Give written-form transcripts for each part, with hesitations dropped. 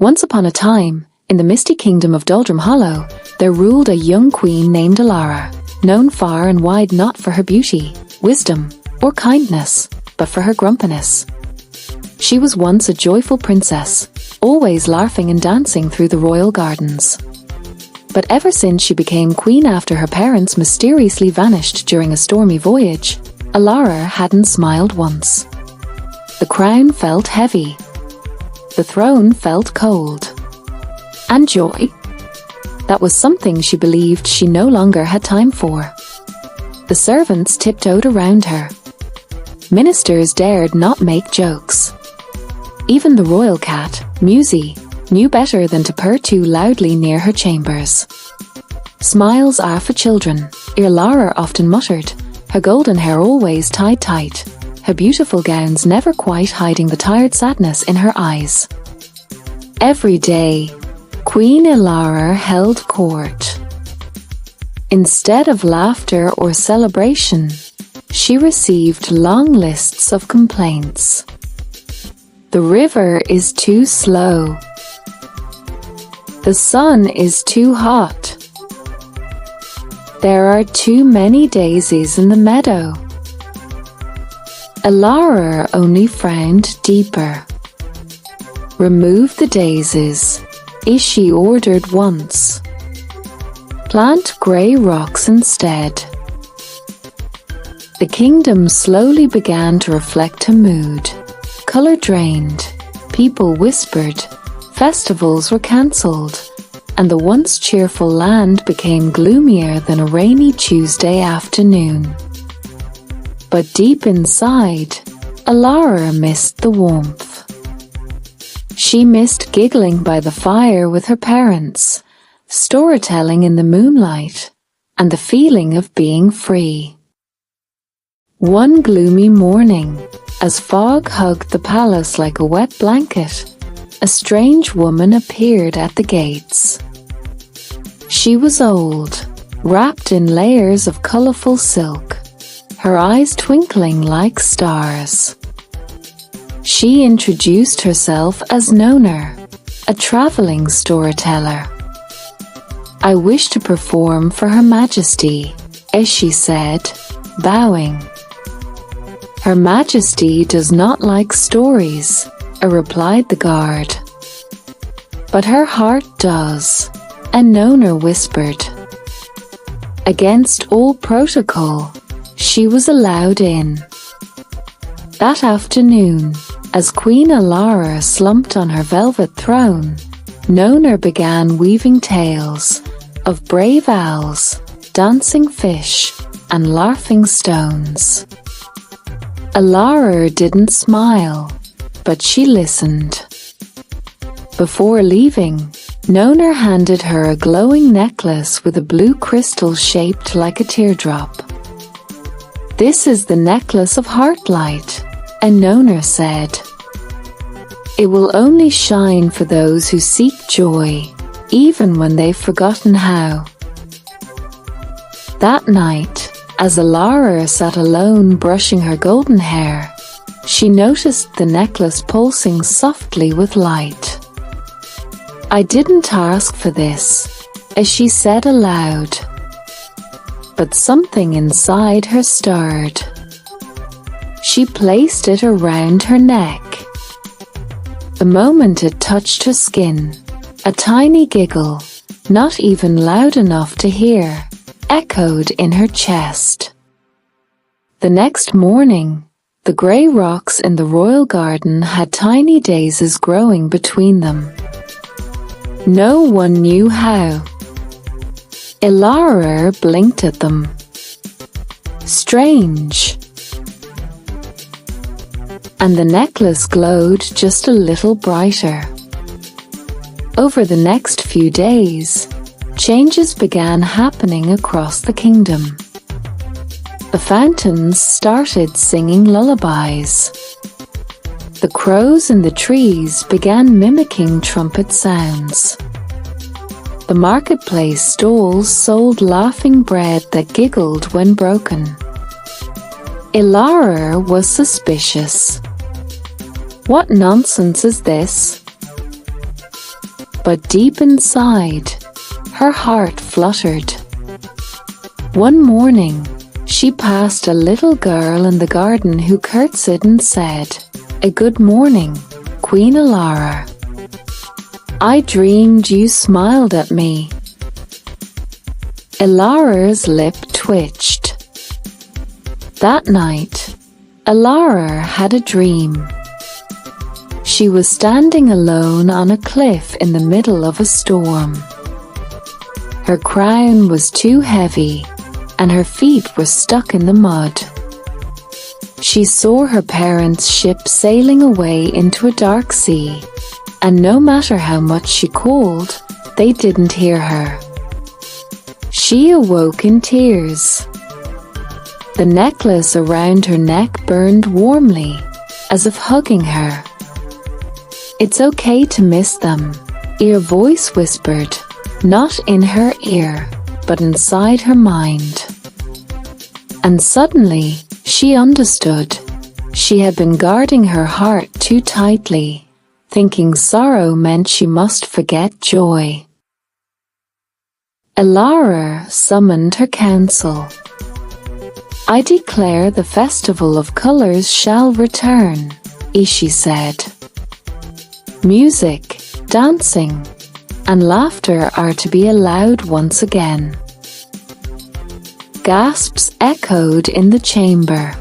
Once upon a time, in the misty kingdom of Doldrum Hollow, there ruled a young queen named Elara, known far and wide not for her beauty, wisdom, or kindness, but for her grumpiness. She was once a joyful princess, always laughing and dancing through the royal gardens. But ever since she became queen after her parents mysteriously vanished during a stormy voyage, Elara hadn't smiled once. The crown felt heavy. The throne felt cold. And joy? That was something she believed she no longer had time for. The servants tiptoed around her. Ministers dared not make jokes. Even the royal cat, Musi, knew better than to purr too loudly near her chambers. Smiles are for children, Elara often muttered, her golden hair always tied tight, her beautiful gowns never quite hiding the tired sadness in her eyes. Every day, Queen Elara held court. Instead of laughter or celebration, she received long lists of complaints. The river is too slow. The sun is too hot. There are too many daisies in the meadow. Elara only frowned deeper. Remove the daisies, she ordered once. Plant grey rocks instead. The kingdom slowly began to reflect her mood. Color drained, people whispered, festivals were cancelled, and the once cheerful land became gloomier than a rainy Tuesday afternoon. But deep inside, Elara missed the warmth. She missed giggling by the fire with her parents, storytelling in the moonlight, and the feeling of being free. One gloomy morning, as fog hugged the palace like a wet blanket, a strange woman appeared at the gates. She was old, wrapped in layers of colorful silk, her eyes twinkling like stars. She introduced herself as Nona, a traveling storyteller. I wish to perform for Her Majesty, as she said, bowing. Her Majesty does not like stories, replied the guard. But her heart does, and Nona whispered. Against all protocol, she was allowed in. That afternoon, as Queen Elara slumped on her velvet throne, Nona began weaving tales of brave owls, dancing fish, and laughing stones. Elara didn't smile, but she listened. Before leaving, Nona handed her a glowing necklace with a blue crystal shaped like a teardrop. This is the necklace of Heartlight, and Nona said. It will only shine for those who seek joy, even when they've forgotten how. That night, as Elara sat alone brushing her golden hair, she noticed the necklace pulsing softly with light. I didn't ask for this, as she said aloud. But something inside her stirred. She placed it around her neck. The moment it touched her skin, a tiny giggle, not even loud enough to hear, echoed in her chest. The next morning, the grey rocks in the royal garden had tiny daisies growing between them. No one knew how. Elara blinked at them. Strange. And the necklace glowed just a little brighter. Over the next few days, changes began happening across the kingdom. The fountains started singing lullabies. The crows in the trees began mimicking trumpet sounds. The marketplace stalls sold laughing bread that giggled when broken. Elara was suspicious. What nonsense is this? but deep inside, her heart fluttered. One morning, she passed a little girl in the garden who curtsied and said, "A good morning, Queen Elara. I dreamed you smiled at me." Elara's lip twitched. That night, Elara had a dream. She was standing alone on a cliff in the middle of a storm. Her crown was too heavy, and her feet were stuck in the mud. She saw her parents' ship sailing away into a dark sea, and no matter how much she called, they didn't hear her. She awoke in tears. The necklace around her neck burned warmly, as if hugging her. "It's okay to miss them," her voice whispered, not in her ear, but inside her mind. And suddenly, she understood. She had been guarding her heart too tightly, thinking sorrow meant she must forget joy. Elara summoned her council. "I declare the festival of colors shall return," she said. "Music, dancing, and laughter are to be allowed once again." Gasps echoed in the chamber.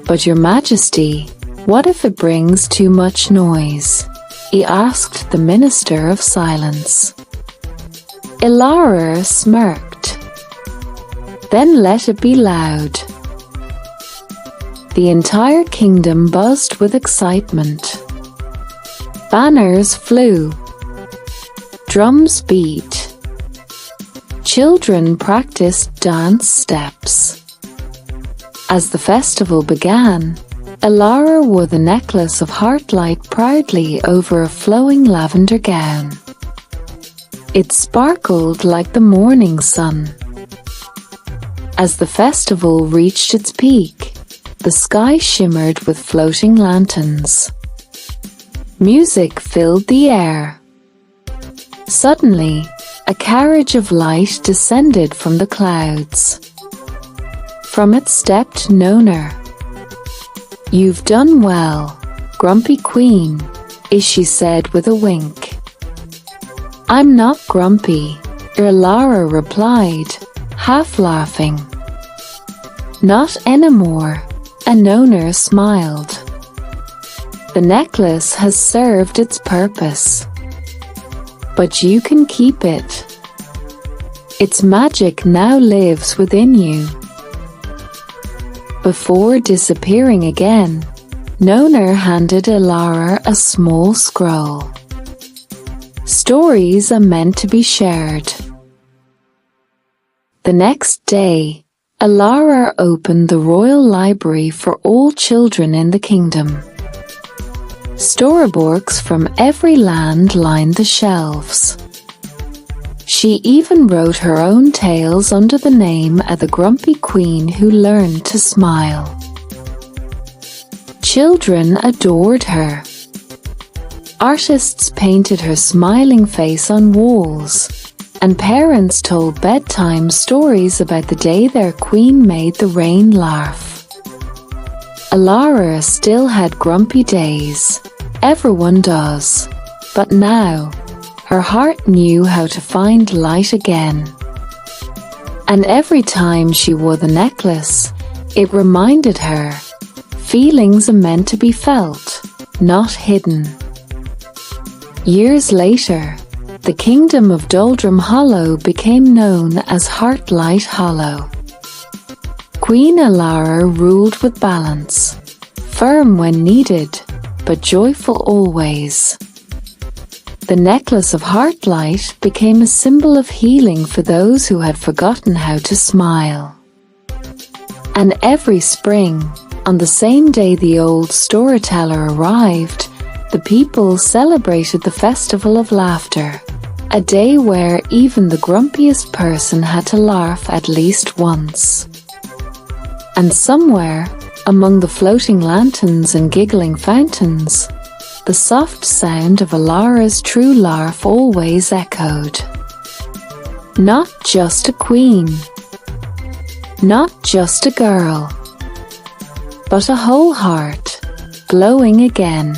"But Your Majesty, what if it brings too much noise?" he asked the Minister of Silence. Elara smirked. "Then let it be loud." The entire kingdom buzzed with excitement. Banners flew. Drums beat. Children practiced dance steps. As the festival began, Elara wore the necklace of heartlight proudly over a flowing lavender gown. It sparkled like the morning sun. As the festival reached its peak, the sky shimmered with floating lanterns. Music filled the air. Suddenly, a carriage of light descended from the clouds. From it stepped Nona. "You've done well, Grumpy Queen," she said with a wink. "I'm not grumpy," Elara replied, half laughing. "Not anymore," and Nona smiled. "The necklace has served its purpose. But you can keep it. Its magic now lives within you." Before disappearing again, Nona handed Elara a small scroll. Stories are meant to be shared. The next day, Elara opened the royal library for all children in the kingdom. Storybooks from every land lined the shelves. She even wrote her own tales under the name of the Grumpy Queen who learned to smile. Children adored her. Artists painted her smiling face on walls, and parents told bedtime stories about the day their queen made the rain laugh. Elara still had grumpy days. Everyone does. But now, her heart knew how to find light again. And every time she wore the necklace, it reminded her, feelings are meant to be felt, not hidden. Years later, the kingdom of Doldrum Hollow became known as Heartlight Hollow. Queen Elara ruled with balance, firm when needed, but joyful always. The necklace of Heartlight became a symbol of healing for those who had forgotten how to smile. And every spring, on the same day the old storyteller arrived, the people celebrated the festival of laughter, a day where even the grumpiest person had to laugh at least once. And somewhere, among the floating lanterns and giggling fountains, The soft sound of Elara's true laugh always echoed. Not just a queen, not just a girl, but a whole heart, glowing again.